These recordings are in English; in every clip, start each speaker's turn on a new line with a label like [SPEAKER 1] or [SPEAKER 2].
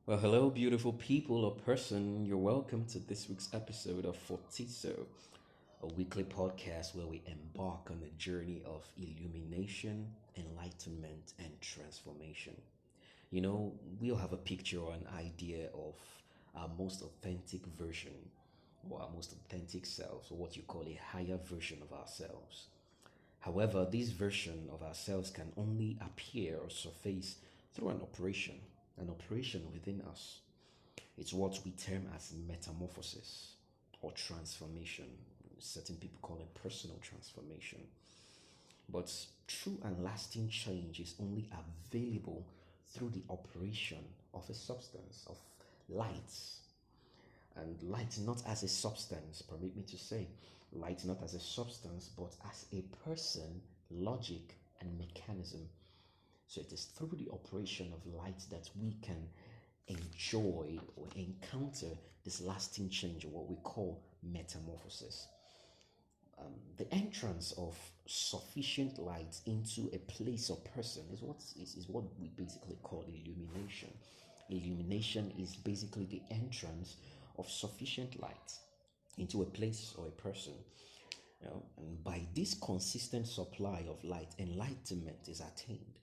[SPEAKER 1] Well, hello, beautiful people or person. You're welcome to this week's episode of Fortizo, a weekly podcast where we embark on a journey of illumination, enlightenment, and transformation. We all have a picture or an idea of our most authentic version or our most authentic selves, or what you call a higher version of ourselves. However, this version of ourselves can only appear or surface through an operation within us. It's what we term as metamorphosis or transformation. Certain people call it personal transformation. But true and lasting change is only available through the operation of a substance, of light. And light not as a substance, permit me to say, light not as a substance, but as a person, logic, and mechanism. So it is through the operation of light that we can enjoy or encounter this lasting change, or what we call metamorphosis. The entrance of sufficient light into a place or person is what we basically call illumination. Illumination is basically the entrance of sufficient light into a place or a person. And by this consistent supply of light, enlightenment is attained.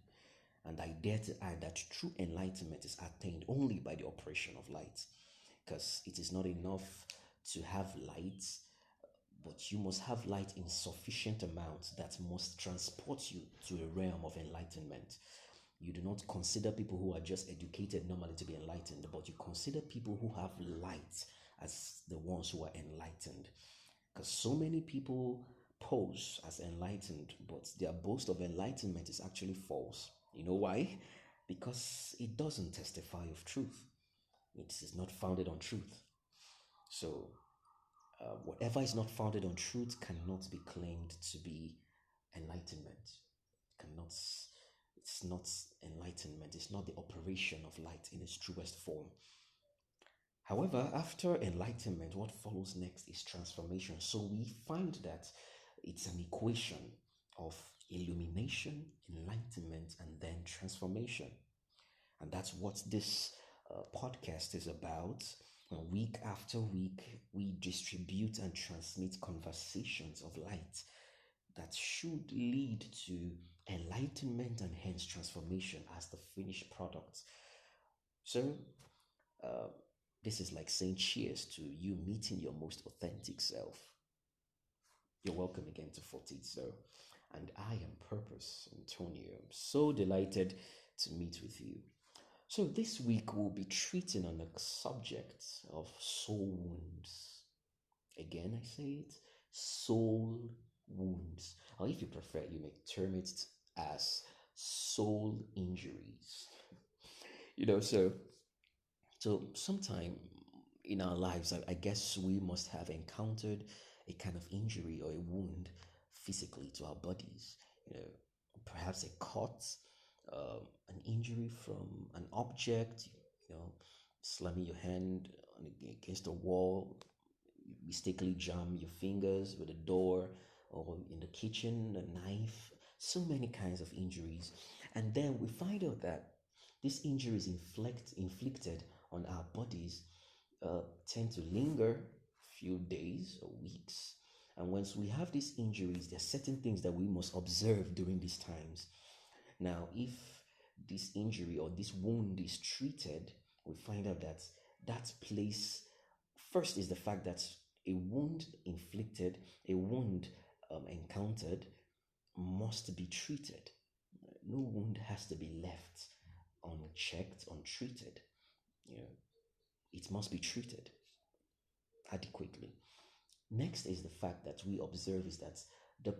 [SPEAKER 1] And I dare to add that true enlightenment is attained only by the operation of light. Because it is not enough to have light, but you must have light in sufficient amount that must transport you to a realm of enlightenment. You do not consider people who are just educated normally to be enlightened, but you consider people who have light as the ones who are enlightened. Because so many people pose as enlightened, but their boast of enlightenment is actually false. You know why? Because it doesn't testify of truth. It is not founded on truth. So, whatever is not founded on truth cannot be claimed to be enlightenment. Cannot. It's not enlightenment. It's not the operation of light in its truest form. However, after enlightenment, what follows next is transformation. So we find that it's an equation of illumination, enlightenment, and then transformation. And that's what this podcast is about. Week after week, we distribute and transmit conversations of light that should lead to enlightenment and hence transformation as the finished product. So, uh, this is like saying cheers to you meeting your most authentic self. You're welcome again to Fortizzo, and I am Purpose Antonio. I'm so delighted to meet with you. So, this week we'll be treating on the subject of soul wounds. Again, I say it, soul wounds. Or if you prefer, you may term it as soul injuries. So sometime in our lives, I guess we must have encountered a kind of injury or a wound physically to our bodies. Perhaps a cut, an injury from an object. Slamming your hand against a wall, you mistakenly jam your fingers with a door, or in the kitchen, a knife. So many kinds of injuries, and then we find out that these injuries inflicted on our bodies tend to linger few days or weeks. And once we have these injuries, there are certain things that we must observe during these times. Now, if this injury or this wound is treated, we find out that that place first is the fact that a wound inflicted, a wound encountered must be treated. No wound has to be left unchecked, untreated. You know, it must be treated adequately. Next is the fact that we observe is that the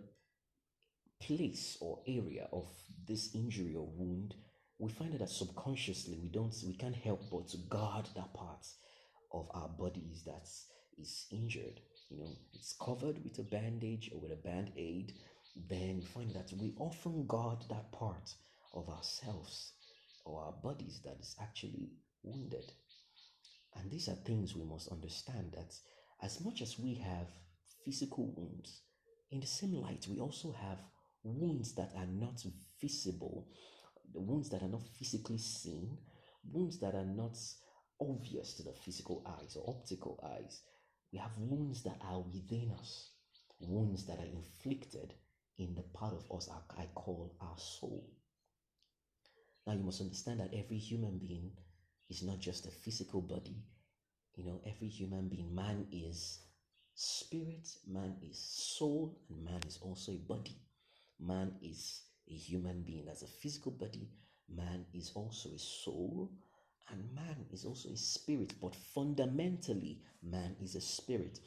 [SPEAKER 1] place or area of this injury or wound, we find that subconsciously we can't help but to guard that part of our bodies that is injured. It's covered with a bandage or with a band-aid. Then we find that we often guard that part of ourselves or our bodies that is actually wounded. And these are things we must understand, that as much as we have physical wounds, in the same light, we also have wounds that are not visible, the wounds that are not physically seen, wounds that are not obvious to the physical eyes or optical eyes. We have wounds that are within us, wounds that are inflicted in the part of us I call our soul. Now, you must understand that every human being is not just a physical body. Every human being, man is spirit, man is soul, and man is also a body. Man is a human being as a physical body, man is also a soul, and man is also a spirit. But fundamentally, man is a spirit.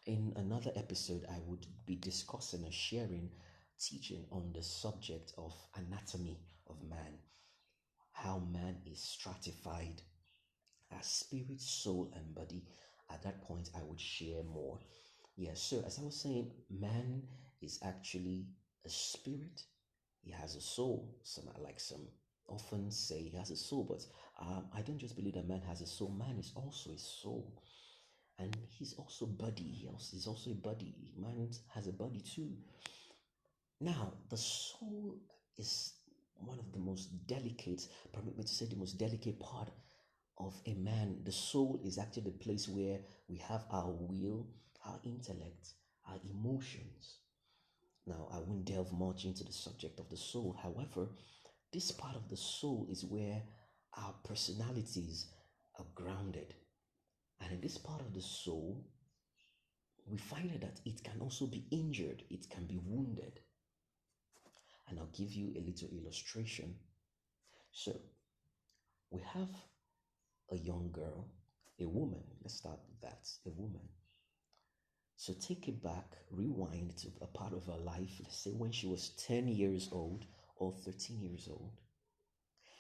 [SPEAKER 1] In another episode, I would be discussing and sharing teaching on the subject of anatomy of man, how man is stratified as spirit, soul, and body. At that point, I would share more. Yes, so as I was saying, man is actually a spirit. He has a soul. Some often say he has a soul, but I don't just believe that man has a soul. Man is also a soul, and he's also body. He's also a body. Man has a body too. Now, the soul is one of the most delicate, permit me to say, the most delicate part of a man. The soul is actually the place where we have our will, our intellect, our emotions. Now, I won't delve much into the subject of the soul. However, this part of the soul is where our personalities are grounded. And in this part of the soul, we find that it can also be injured, it can be wounded. And I'll give you a little illustration. So, we have a young girl, a woman. Let's start with that, a woman. So take it back, rewind to a part of her life, let's say when she was 10 years old or 13 years old,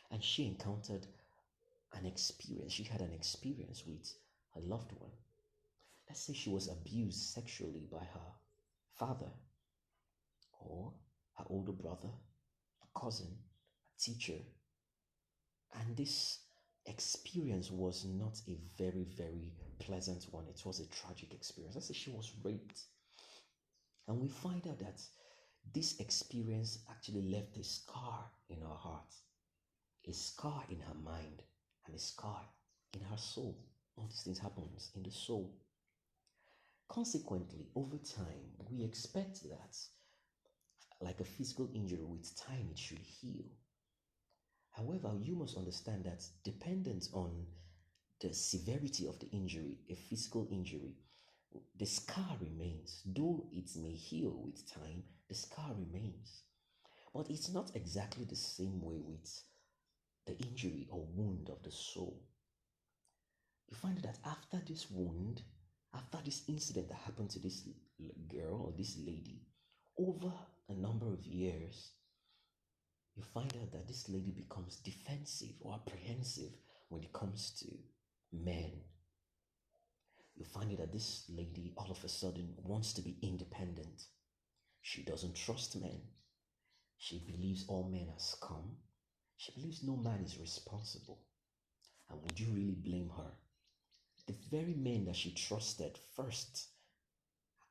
[SPEAKER 1] and she encountered an experience. She had an experience with her loved one. Let's say she was abused sexually by her father or her older brother, a cousin, a teacher. And this experience was not a very, very pleasant one. It was a tragic experience. Let's say she was raped. And we find out that this experience actually left a scar in her heart, a scar in her mind, and a scar in her soul. All these things happens in the soul. Consequently, over time, we expect that, like a physical injury, with time it should heal. However, you must understand that dependent on the severity of the injury, a physical injury, the scar remains. Though it may heal with time, the scar remains. But it's not exactly the same way with the injury or wound of the soul. You find that after this wound, after this incident that happened to this girl or this lady, over a number of years, you find out that this lady becomes defensive or apprehensive when it comes to men. You find out that this lady all of a sudden wants to be independent. She doesn't trust men. She believes all men are scum. She believes no man is responsible. And would you really blame her? The very men that she trusted first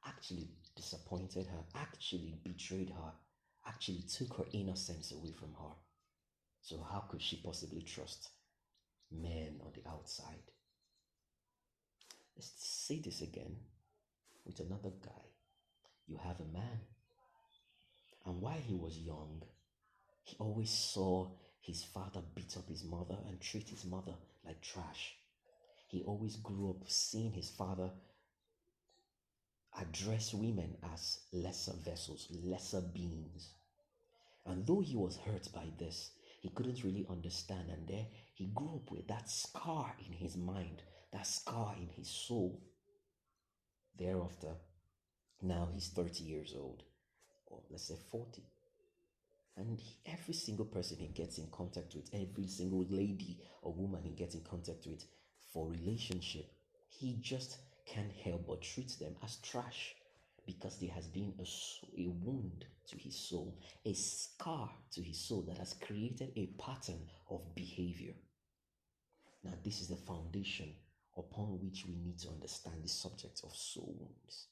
[SPEAKER 1] actually disappointed her, actually betrayed her, actually took her innocence away from her. So how could she possibly trust men on the outside? Let's say this again with another guy. You have a man, and while he was young, he always saw his father beat up his mother and treat his mother like trash. He always grew up seeing his father address women as lesser vessels, lesser beings. And though he was hurt by this, he couldn't really understand. And there he grew up with that scar in his mind, that scar in his soul. Thereafter, now he's 30 years old, or let's say 40. And every single person he gets in contact with, every single lady or woman he gets in contact with for relationship, he just can't help but treat them as trash because there has been a wound to his soul, a scar to his soul that has created a pattern of behavior. Now, this is the foundation upon which we need to understand the subject of soul wounds.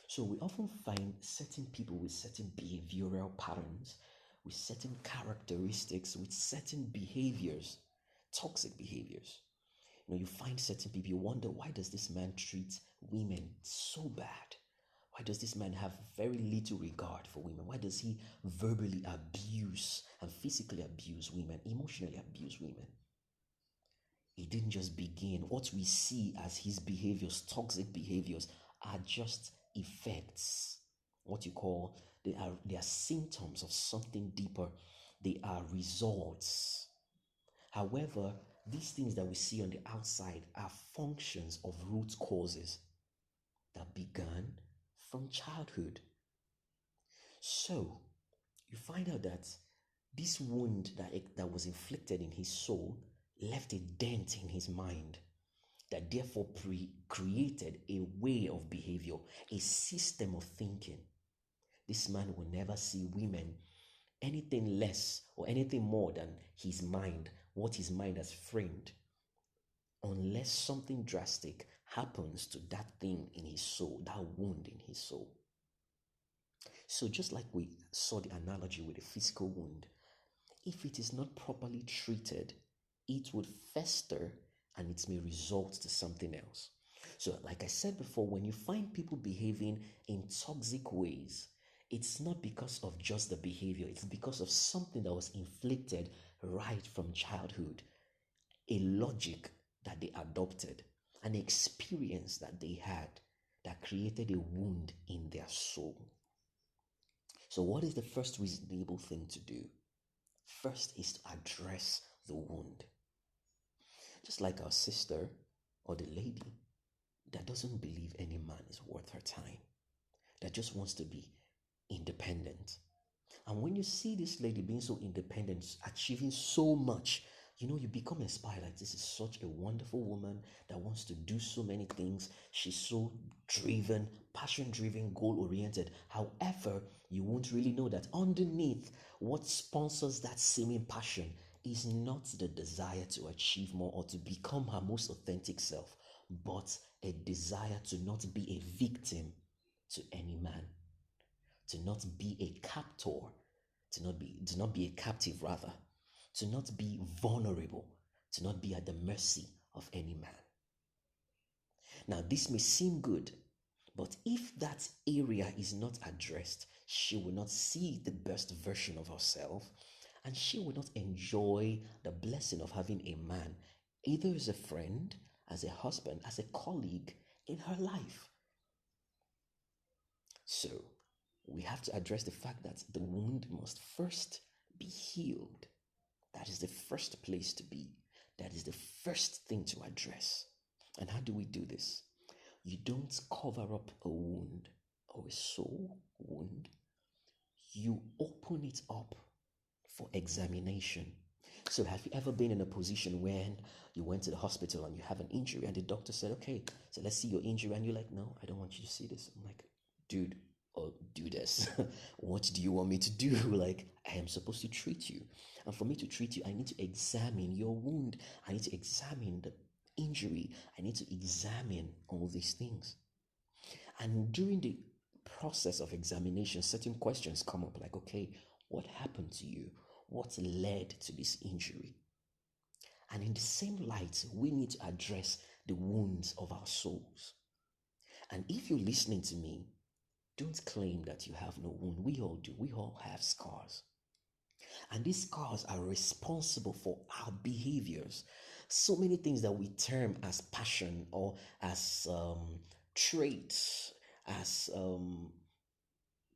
[SPEAKER 1] So we often find certain people with certain behavioral patterns, with certain characteristics, with certain behaviors, toxic behaviors. You find certain people, you wonder, why does this man treat women so bad? Why does this man have very little regard for women? Why does he verbally abuse and physically abuse women, emotionally abuse women? It didn't just begin. What we see as his behaviors, toxic behaviors, are just effects. What you call, they are symptoms of something deeper. They are results. However, these things that we see on the outside are functions of root causes that began from childhood. So, you find out that this wound that was inflicted in his soul left a dent in his mind that therefore created a way of behavior, a system of thinking. This man will never see women anything less or anything more than his mind, what his mind has framed, unless something drastic happens to that thing in his soul, that wound in his soul. So, just like we saw the analogy with a physical wound, if it is not properly treated, it would fester and it may result to something else. So, like I said before, when you find people behaving in toxic ways, it's not because of just the behavior, it's because of something that was inflicted right from childhood, a logic that they adopted, an experience that they had that created a wound in their soul. So, what is the first reasonable thing to do? First is to address the wound. Just like our sister or the lady that doesn't believe any man is worth her time, that just wants to be independent. And when you see this lady being so independent, achieving so much, you become inspired. Like, this is such a wonderful woman that wants to do so many things. She's so driven, passion driven, goal oriented. However, you won't really know that underneath what sponsors that seeming passion is not the desire to achieve more or to become her most authentic self, but a desire to not be a victim to any man, to not be a captor, to not be a captive rather, to not be vulnerable, to not be at the mercy of any man. Now, this may seem good, but if that area is not addressed, she will not see the best version of herself, and she will not enjoy the blessing of having a man, either as a friend, as a husband, as a colleague in her life. So, we have to address the fact that the wound must first be healed. That is the first place to be. That is the first thing to address. And how do we do this? You don't cover up a wound or a soul wound. You open it up for examination. So, have you ever been in a position when you went to the hospital and you have an injury and the doctor said, okay, so let's see your injury, and you're like, no, I don't want you to see this. I'm like, dude, or do this. What do you want me to do? Like, I am supposed to treat you. And for me to treat you, I need to examine your wound. I need to examine the injury. I need to examine all these things. And during the process of examination, certain questions come up like, okay, what happened to you? What led to this injury? And in the same light, we need to address the wounds of our souls. And if you're listening to me, don't claim that you have no wound. We all do. We all have scars. And these scars are responsible for our behaviors. So many things that we term as passion or as traits, as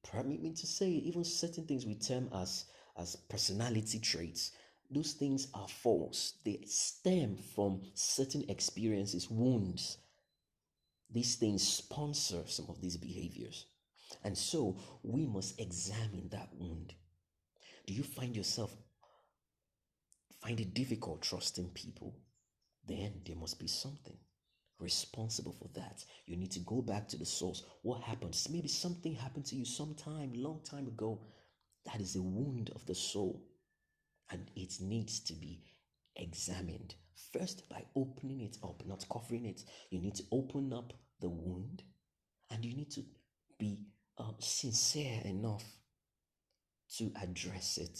[SPEAKER 1] permit me to say, even certain things we term as personality traits. Those things are false. They stem from certain experiences, wounds. These things sponsor some of these behaviors. And so we must examine that wound. Do you find it difficult trusting people? Then there must be something responsible for that. You need to go back to the source. What happened? Maybe something happened to you sometime, long time ago. That is a wound of the soul. And it needs to be examined. First, by opening it up, not covering it. You need to open up the wound, and you need to be sincere enough to address it.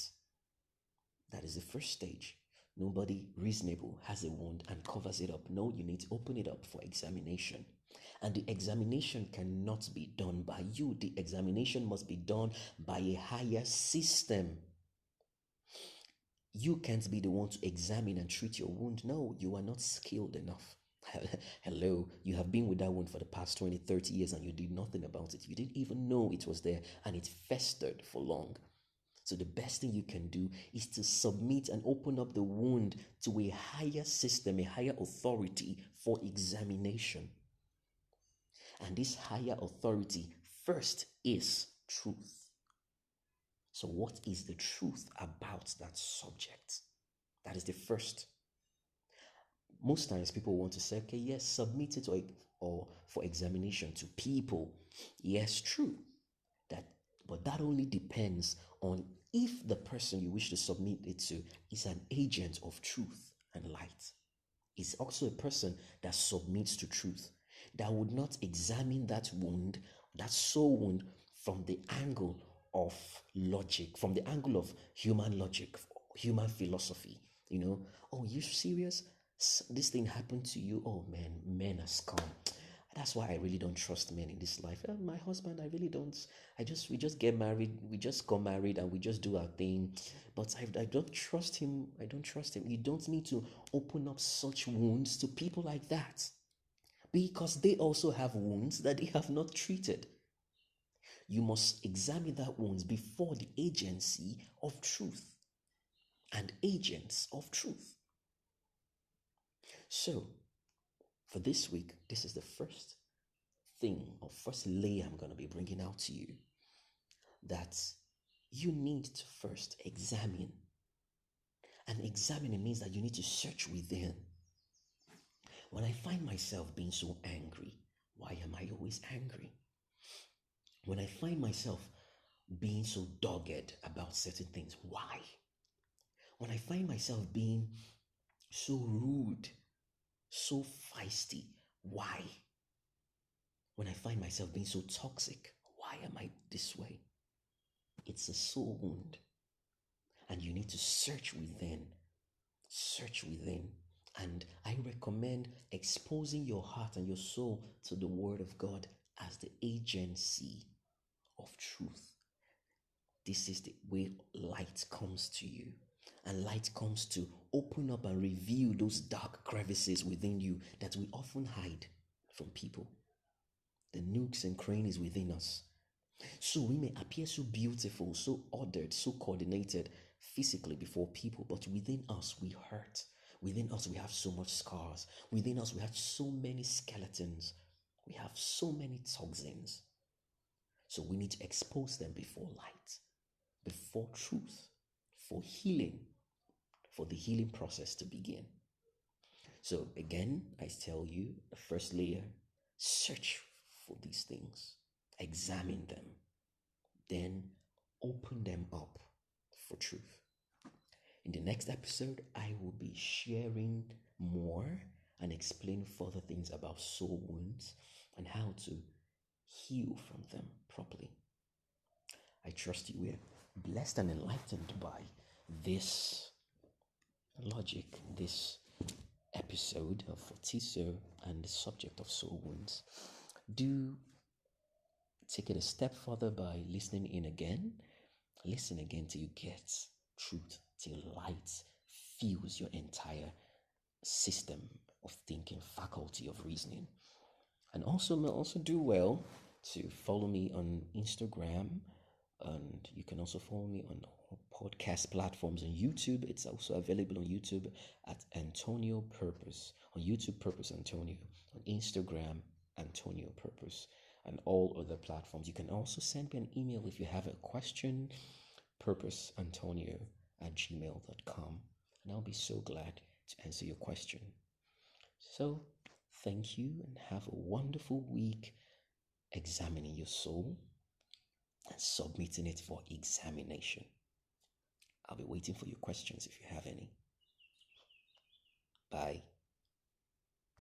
[SPEAKER 1] That is the first stage. Nobody reasonable has a wound and covers it up. No, you need to open it up for examination. And the examination cannot be done by you. The examination must be done by a higher system. You can't be the one to examine and treat your wound. No, you are not skilled enough. Hello, you have been with that wound for the past 20, 30 years and you did nothing about it. You didn't even know it was there and it festered for long. So the best thing you can do is to submit and open up the wound to a higher system, a higher authority for examination. And this higher authority first is truth. So what is the truth about that subject? That is the first. Most times people want to say, okay, yes, submit it or for examination to people. Yes, true. But that only depends on if the person you wish to submit it to is an agent of truth and light. Is also a person that submits to truth, that would not examine that wound, that soul wound, from the angle of logic, from the angle of human logic, human philosophy. Oh, you serious? This thing happened to you? Oh man, men are scum. That's why I really don't trust men in this life. My husband, I really don't. We just get married, we just got married and we just do our thing. But I don't trust him. I don't trust him. You don't need to open up such wounds to people like that, because they also have wounds that they have not treated. You must examine that wounds before the agency of truth and agents of truth. So, for this week, this is the first thing or first layer I'm going to be bringing out to you, that you need to first examine. And examining means that you need to search within. When I find myself being so angry, why am I always angry? When I find myself being so dogged about certain things, why? When I find myself being so rude, so feisty, why? When I find myself being so toxic, why am I this way? It's a soul wound. And you need to search within. Search within. And I recommend exposing your heart and your soul to the Word of God as the agency of truth. This is the way light comes to you. And light comes to open up and reveal those dark crevices within you that we often hide from people. The nooks and crannies within us. So we may appear so beautiful, so ordered, so coordinated physically before people, but within us we hurt. Within us we have so much scars. Within us we have so many skeletons. We have so many toxins. So we need to expose them before light, before truth, for healing, for the healing process to begin. So again, I tell you, the first layer, search for these things, examine them, then open them up for truth. In the next episode, I will be sharing more and explain further things about soul wounds and how to heal from them properly. I trust you were blessed and enlightened by this logic, this episode of Fortiso and the subject of soul wounds. Do take it a step further by listening in again. Listen again till you get truth, till light fills your entire system of thinking, faculty of reasoning. And also do well to follow me on Instagram, and you can also follow me on podcast platforms on YouTube. It's also available on YouTube at Antonio Purpose. On YouTube, Purpose Antonio. On Instagram, Antonio Purpose. And all other platforms. You can also send me an email if you have a question, purposeantonio@gmail.com. And I'll be so glad to answer your question. So, thank you and have a wonderful week examining your soul and submitting it for examination. I'll be waiting for your questions if you have any. Bye.